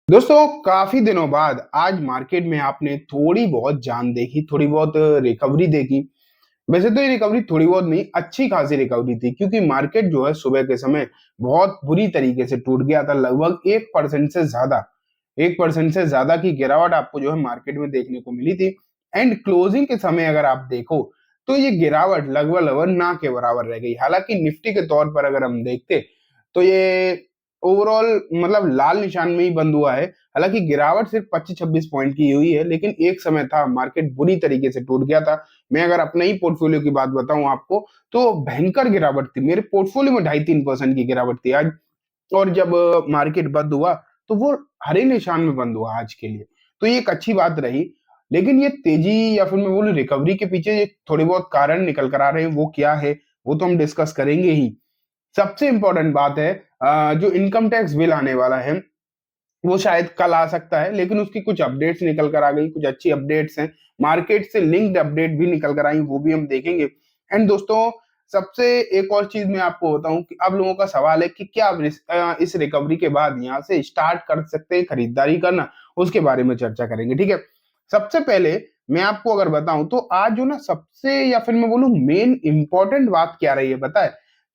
दोस्तों काफी दिनों बाद आज मार्केट में आपने थोड़ी बहुत जान देखी, थोड़ी बहुत रिकवरी देखी। वैसे तो ये रिकवरी थोड़ी बहुत नहीं, अच्छी खासी रिकवरी थी क्योंकि मार्केट जो है सुबह के समय बहुत बुरी तरीके से टूट गया था। लगभग 1% से ज्यादा 1% से ज्यादा की गिरावट आपको जो है मार्केट में देखने को मिली थी। एंड क्लोजिंग के समय अगर आप देखो तो ये गिरावट लगभग लगभग ना के बराबर रह गई। हालांकि निफ्टी के तौर पर अगर हम देखते तो ये ओवरऑल मतलब लाल निशान में ही बंद हुआ है। हालांकि गिरावट सिर्फ 25-26 पॉइंट की हुई है, लेकिन एक समय था मार्केट बुरी तरीके से टूट गया था। मैं अगर अपने ही पोर्टफोलियो की बात बताऊं आपको तो भयंकर गिरावट थी। मेरे पोर्टफोलियो में 2.5-3% की गिरावट थी आज। और जब मार्केट बंद हुआ तो वो हरे निशान में बंद हुआ आज के लिए। तो ये एक अच्छी बात रही। लेकिन ये तेजी या फिर मैं बोलूं रिकवरी के पीछे ये थोड़े बहुत कारण निकल कर आ रहे हैं, वो क्या है वो तो हम डिस्कस करेंगे ही। सबसे इंपॉर्टेंट बात है जो इनकम टैक्स बिल आने वाला है वो शायद कल आ सकता है, लेकिन उसकी कुछ अपडेट्स निकल कर आ गई, कुछ अच्छी अपडेट्स हैं। मार्केट से लिंक्ड अपडेट भी निकल कर आई, वो भी हम देखेंगे। एंड दोस्तों सबसे एक और चीज मैं आपको बताऊं कि अब लोगों का सवाल है कि क्या अब इस रिकवरी के बाद यहाँ से स्टार्ट कर सकते हैं खरीदारी करना, उसके बारे में चर्चा करेंगे। ठीक है, सबसे पहले मैं आपको अगर बताऊं तो आज जो ना सबसे या फिर मैं बोलूं मेन इंपॉर्टेंट बात क्या रही है पता है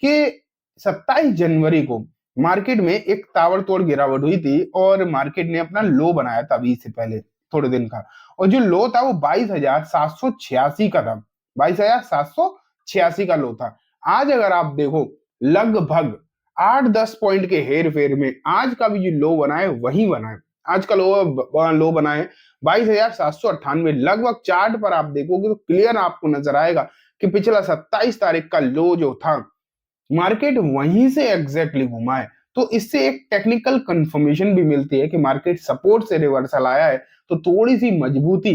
कि 27 जनवरी को मार्केट में एक ताबड़तोड़ गिरावट हुई थी और मार्केट ने अपना लो बनाया था अभी से पहले थोड़े दिन का। और जो लो था वो 22,786 का था। 22,786 का लो था। आज अगर आप देखो लगभग 8-10 पॉइंट के हेर फेर में आज का भी जो लो बना है वही बना है। आज का लो बना है 22,798। लगभग चार्ट पर आप देखोगे तो क्लियर आपको नजर आएगा कि पिछला 27 तारीख का लो जो था मार्केट वहीं से एग्जैक्टली घुमा है। तो इससे एक टेक्निकल कंफर्मेशन भी मिलती है कि मार्केट सपोर्ट से रिवर्सल आया है, तो थोड़ी सी मजबूती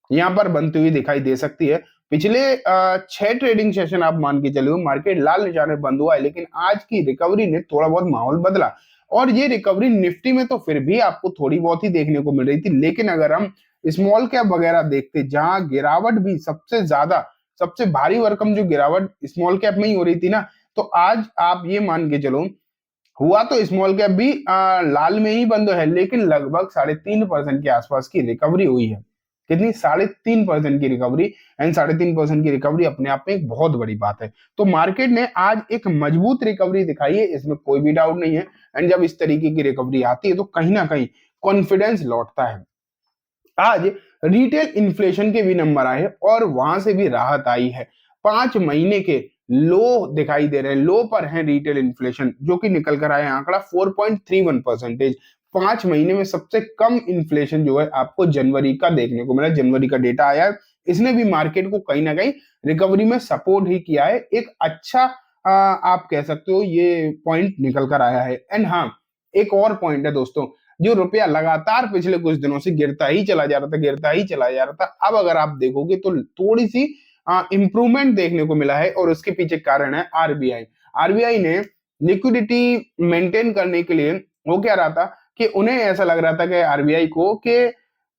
यहाँ पर बनती हुई दिखाई दे सकती है। पिछले 6 ट्रेडिंग सेशन आप मान के चलो मार्केट लाल निशान में बंद हुआ है, लेकिन आज की रिकवरी ने थोड़ा बहुत माहौल बदला। और ये रिकवरी निफ्टी में तो फिर भी आपको थोड़ी बहुत ही देखने को मिल रही थी, लेकिन अगर हम स्मॉल कैप वगैरह देखते जहां गिरावट भी सबसे ज्यादा, सबसे भारी भरकम जो गिरावट स्मॉल कैप में ही हो रही थी ना, तो आज आप ये मान के चलो हुआ तो स्मॉल कैप भी लाल में ही बंद है, लेकिन लगभग 3.5% के आसपास की रिकवरी हुई है। कितनी? 3.5% की रिकवरी। एंड 3.5% की रिकवरी अपने आप में एक बहुत बड़ी बात है। तो मार्केट ने आज एक मजबूत रिकवरी दिखाई है, इसमें कोई भी डाउट नहीं है। एंड जब इस तरीके की रिकवरी आती है तो कहीं ना कहीं कॉन्फिडेंस लौटता है। आज रिटेल इन्फ्लेशन के भी नंबर आए और वहां से भी राहत आई है। 5 महीने के लो दिखाई दे रहे हैं, लो पर है रिटेल इन्फ्लेशन, जो कि निकल कर आया आंकड़ा 4.31%। 5 महीने में सबसे कम इन्फ्लेशन जो है आपको जनवरी का देखने को मिला। जनवरी का डेटा आया है, इसने भी मार्केट को कहीं ना कहीं रिकवरी में सपोर्ट ही किया है। एक अच्छा आप कह सकते हो ये पॉइंट निकल कर आया है। एंड हाँ, एक और पॉइंट है दोस्तों, जो रुपया लगातार पिछले कुछ दिनों से गिरता ही चला जा रहा था, गिरता ही चला जा रहा था, अब अगर आप देखोगे तो थोड़ी सी इंप्रूवमेंट देखने को मिला है। और उसके पीछे कारण है आरबीआई। आरबीआई ने लिक्विडिटी मेंटेन करने के लिए वो क्या रहा था कि उन्हें ऐसा लग रहा था कि आरबीआई को कि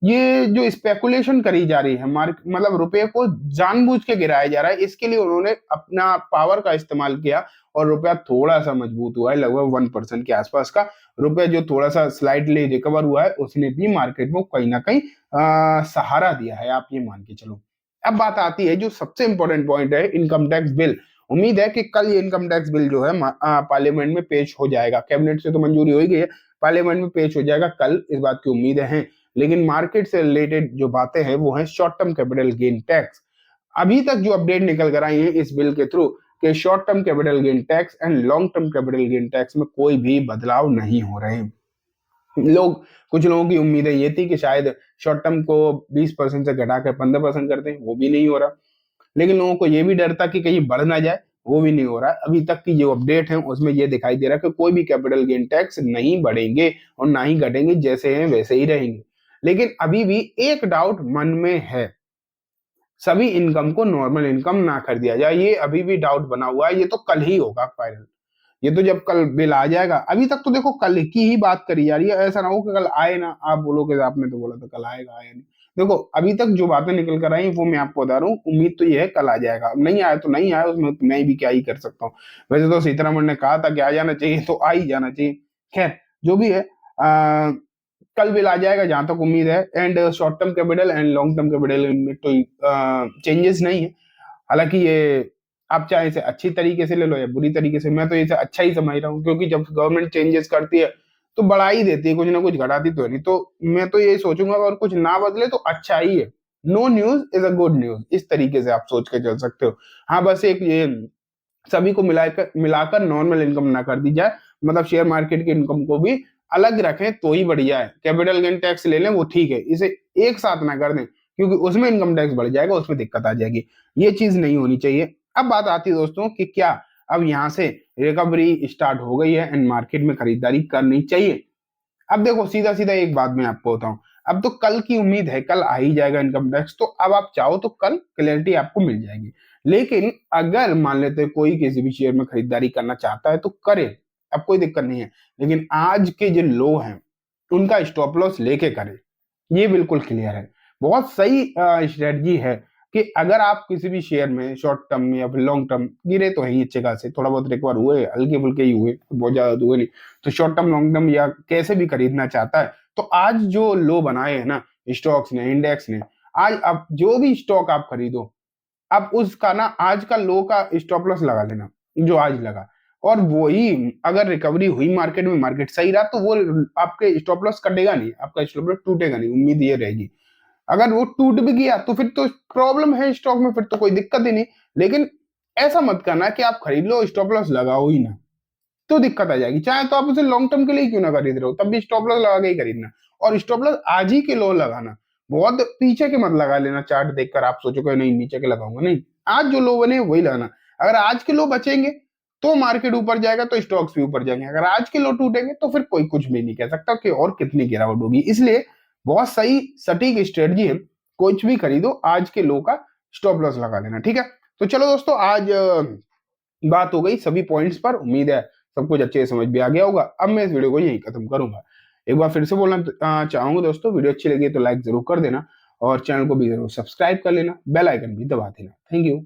ये जो स्पेकुलेशन करी जा रही है मतलब रुपये को जानबूझ के गिराया जा रहा है, इसके लिए उन्होंने अपना पावर का इस्तेमाल किया और रुपया थोड़ा सा मजबूत हुआ है, लगभग 1% के आसपास का रुपया जो थोड़ा सा स्लाइटली रिकवर हुआ है, उसने भी मार्केट में कहीं ना कहीं सहारा दिया है, आप ये मान के चलो। अब बात आती है जो सबसे इंपॉर्टेंट पॉइंट है, इनकम टैक्स बिल। उम्मीद है कि कल ये इनकम टैक्स बिल जो है पार्लियामेंट में पेश हो जाएगा। कैबिनेट से तो मंजूरी हो ही गई है, पार्लियामेंट में पेश हो जाएगा कल, इस बात की उम्मीदें हैं। लेकिन मार्केट से रिलेटेड जो बातें हैं वो है short term capital gain tax. अभी तक जो अपडेट निकल कर आई है इस बिल के थ्रू कि short term capital gain tax and long term capital gain tax में कोई भी बदलाव नहीं हो रहे हैं। लोग कुछ लोगों की उम्मीदें ये थी कि शायद शॉर्ट टर्म को 20% से घटाकर 15% कर दें, वो भी नहीं हो रहा। लेकिन लोगों को ये भी डर था कि कहीं बढ़ ना जाए, वो भी नहीं हो रहा। अभी तक की जो अपडेट है उसमें ये दिखाई दे रहा है कि कोई भी कैपिटल गेन टैक्स नहीं बढ़ेंगे और ना ही घटेंगे, जैसे हैं वैसे ही रहेंगे। लेकिन अभी भी एक डाउट मन में है, सभी इनकम को नॉर्मल इनकम ना कर दिया जाए, ये अभी भी डाउट बना हुआ है। ये तो कल ही होगा फाइनल, ये तो जब कल बिल आ जाएगा। अभी तक तो देखो कल की ही बात करी जा रही है, ऐसा ना हो कि कल आए ना, आप बोलोगे आपने तो बोला था कल आएगा, आया नहीं। देखो अभी तक जो बातें निकल कर आई वो मैं आपको बता रहा हूँ, उम्मीद तो ये है कल आ जाएगा। अब नहीं आया तो नहीं आया, उसमें तो मैं भी क्या ही कर सकता हूँ। वैसे तो सीतारमण ने कहा था कि आ जाना चाहिए तो आ ही जाना चाहिए। खैर जो भी है, कल बिल आ जाएगा जहां तक उम्मीद है। And short term capital and long term capital में तो चेंजेस नहीं है। हालांकि ये आप चाहे इसे अच्छी तरीके से ले लो या बुरी तरीके से, मैं तो इसे अच्छा ही समझ रहा हूँ, क्योंकि जब गवर्नमेंट चेंजेस करती है तो बढ़ा ही देती है, कुछ ना कुछ घटाती तो है नहीं। तो मैं तो यही सोचूंगा अगर कुछ ना बदले तो अच्छा ही है। No news is a good news, इस तरीके से आप सोच के चल सकते हो। हाँ बस एक ये सभी को मिलाकर मिलाकर नॉर्मल इनकम ना कर दी जाए, मतलब शेयर मार्केट की इनकम को भी अलग रखें तो ही बढ़िया है। कैपिटल गेन टैक्स ले लें वो ठीक है, इसे एक साथ ना कर दें, क्योंकि उसमें इनकम टैक्स बढ़ जाएगा, उसमें दिक्कत आ जाएगी। ये चीज नहीं होनी चाहिए। अब बात आती है दोस्तों कि क्या अब यहाँ से रिकवरी स्टार्ट हो गई है एंड मार्केट में खरीदारी करनी चाहिए। अब देखो सीधा सीधा एक बात मैं आपको बताऊं, अब तो कल की उम्मीद है, कल आ ही जाएगा इनकम टैक्स, तो अब आप चाहो तो कल क्लैरिटी आपको मिल जाएगी। लेकिन अगर मान लेते हैं कोई किसी भी शेयर में खरीदारी करना चाहता है तो करे, अब कोई दिक्कत नहीं है। लेकिन आज के जो लो हैं उनका स्टॉप लॉस लेके करे, ये बिल्कुल क्लियर है। बहुत सही स्ट्रेटजी है कि अगर आप किसी भी शेयर में शॉर्ट टर्म या फिर लॉन्ग टर्म, गिरे तो है ही अच्छे खासे, थोड़ा बहुत रिकवर हुए, हल्के फुल्के ही हुए, बहुत ज्यादा तो हुए नहीं, तो शॉर्ट टर्म लॉन्ग टर्म या कैसे भी खरीदना चाहता है तो आज जो लो बनाए हैं ना स्टॉक्स ने, इंडेक्स ने, आज अब जो भी स्टॉक आप खरीदो, अब उसका ना आज का लो का स्टॉप लॉस लगा लेना जो आज लगा, और वही अगर रिकवरी हुई मार्केट में, मार्केट सही रहा तो वो आपके स्टॉप लॉस कटेगा नहीं, आपका स्टॉप लॉस टूटेगा नहीं, उम्मीद ये रहेगी। अगर वो टूट भी गया तो फिर तो प्रॉब्लम है स्टॉक में, फिर तो कोई दिक्कत ही नहीं। लेकिन ऐसा मत करना कि आप खरीद लो स्टॉप लॉस लगाओ ही ना, तो दिक्कत आ जाएगी। चाहे तो आप उसे लॉन्ग टर्म के लिए क्यों ना खरीद रहे हो, तब भी स्टॉप लॉस लगा के ही खरीदना। और स्टॉप लॉस आज ही के लो लगाना, बहुत पीछे के मत लगा लेना चार्ट देखकर आप सोचोगे नहीं नीचे के लगाऊंगा, नहीं, आज जो लो बने वही लगाना। अगर आज के लो बचेंगे तो मार्केट ऊपर जाएगा, तो स्टॉक्स भी ऊपर जाएंगे। अगर आज के लो टूटेंगे तो फिर कोई कुछ भी नहीं कह सकता कि और कितनी गिरावट होगी। इसलिए बहुत सही सटीक स्ट्रेटजी है, कुछ भी खरीदो आज के लो का स्टॉप लॉस लगा लेना, ठीक है। तो चलो दोस्तों, आज बात हो गई सभी पॉइंट्स पर, उम्मीद है सब कुछ अच्छे से समझ भी आ गया होगा। अब मैं इस वीडियो को यहीं खत्म करूंगा। एक बार फिर से बोलना चाहूंगा दोस्तों, वीडियो अच्छी लगी तो लाइक जरूर कर देना, और चैनल को भी जरूर सब्सक्राइब कर लेना, बेल आइकन भी दबा देना। Thank you.